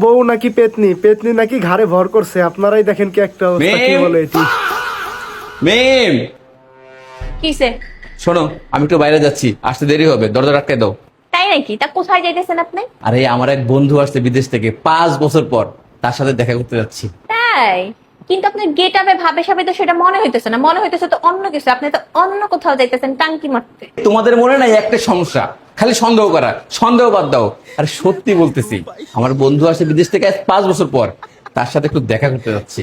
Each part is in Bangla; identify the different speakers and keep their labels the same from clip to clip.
Speaker 1: বউ নাকি পেতনি, পেতনি নাকি ঘাড়ে ভর করছে। আপনারাই দেখেন কি একটা অবস্থা, কি বলে এটি।
Speaker 2: মেম,
Speaker 3: কিসে?
Speaker 2: শোনো, আমি একটু বাইরে যাচ্ছি, আসতে দেরি হবে, দরজা আটকে দাও।
Speaker 3: তাই নাকি? তা কোথায় যাইতেছেন আপনি?
Speaker 2: আরে আমার এক বন্ধু আসছে বিদেশ থেকে 5 বছর পর, তার সাথে দেখা করতে যাচ্ছি।
Speaker 3: তাই? কিন্তু আপনার গেট আপে ভাবে সাবে তো সেটা মনে হইতেছে না, মনে হইতেছে তো অন্য কিছু। আপনি তো অন্য কোথাও যাইতেছেন টাঙ্কি মারতে।
Speaker 2: তোমাদের মনে নাই একটা সমস্যা, খালি সন্দেহ করা। সন্দেহ বাদ দাও। আর সত্যি বলতেছি, আমার বন্ধু আসে বিদেশ থেকে আজ 5 বছর পর, তার সাথে একটু দেখা করতে যাচ্ছি।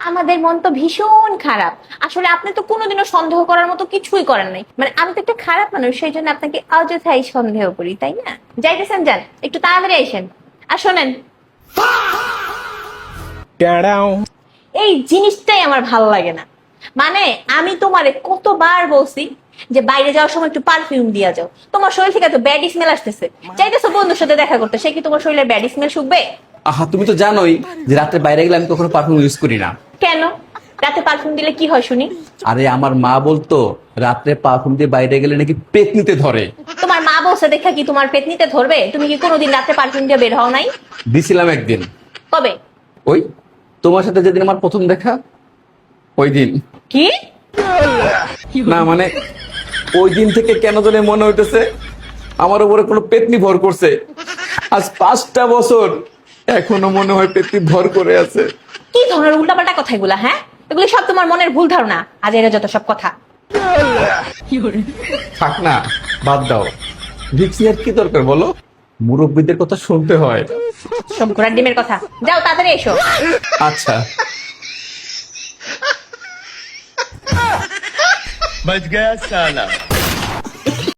Speaker 3: আমাদের মন তো ভীষণ খারাপ। আসলে আপনি তো কোনোদিনও সন্দেহ করার মতো কিছুই করেন নাই। মানে আমি তো একটা খারাপ মানুষ, সেই জন্য আপনাকে অযথাই সন্দেহ করি, তাই না? যাইতেছেন যান, একটু তাড়াতাড়ি আইসেন। আর শোনেন, এই জিনিসটাই আমার ভালো লাগে না। মানে আমি তোমারে কতবার বলছি যে বাইরে যাওয়ার সময় একটু পারফিউম দিয়া যাও, তোমার শরীর থেকে তো ব্যাড স্মেল আসতেছে। চাইতেছো বন্ধুর সাথে দেখা করতে, সে কি তোমার শরীরের ব্যাড স্মেল শুকবে?
Speaker 2: আহা, তুমি তো জানোই যে রাত্রে বাইরে গেলে আমি কখনো পারফিউম ইউজ করি না।
Speaker 3: কেন? রাতে পারফিউম দিলে কি হয় শুনি?
Speaker 2: আরে আমার মা বলতো রাত্রে পারফিউম দিয়ে বাইরে গেলে নাকি পেতনিতে ধরে।
Speaker 3: তোমার মা বলছে দেখা কি তোমার পেতনিতে ধরবে? তুমি কি কোনোদিন রাতে পারফিউম দিয়ে বের হও নাই?
Speaker 2: দিছিলাম একদিন,
Speaker 3: কবে?
Speaker 2: ওই তোমার সাথে যেদিন আমার প্রথম দেখা, ওই দিন।
Speaker 3: কি?
Speaker 2: না মানে, ওই দিন থেকে কেন জানি মনে হইতেছে আমার উপরে কোনো পেতনি ভর করছে। আজ 5টা বছর, এখনো মনে হয় পেতনি ভর করে আছে।
Speaker 3: কি ধরনের উল্টাপাল্টা কথা এগুলা? হ্যাঁ, এগুলো সব তোমার মনের ভুল ধারণা। আজ এরা যত সব কথা।
Speaker 2: থাক না, বাদ দাও। রিক্স নেওয়ার কি দরকার বলো? মুরব্বীদের কথা শুনতে হয়।
Speaker 3: সব ঘোড়ার ডিমের কথা। যাও তাড়াতাড়ি এসো।
Speaker 2: আচ্ছা।
Speaker 4: बच गया साला।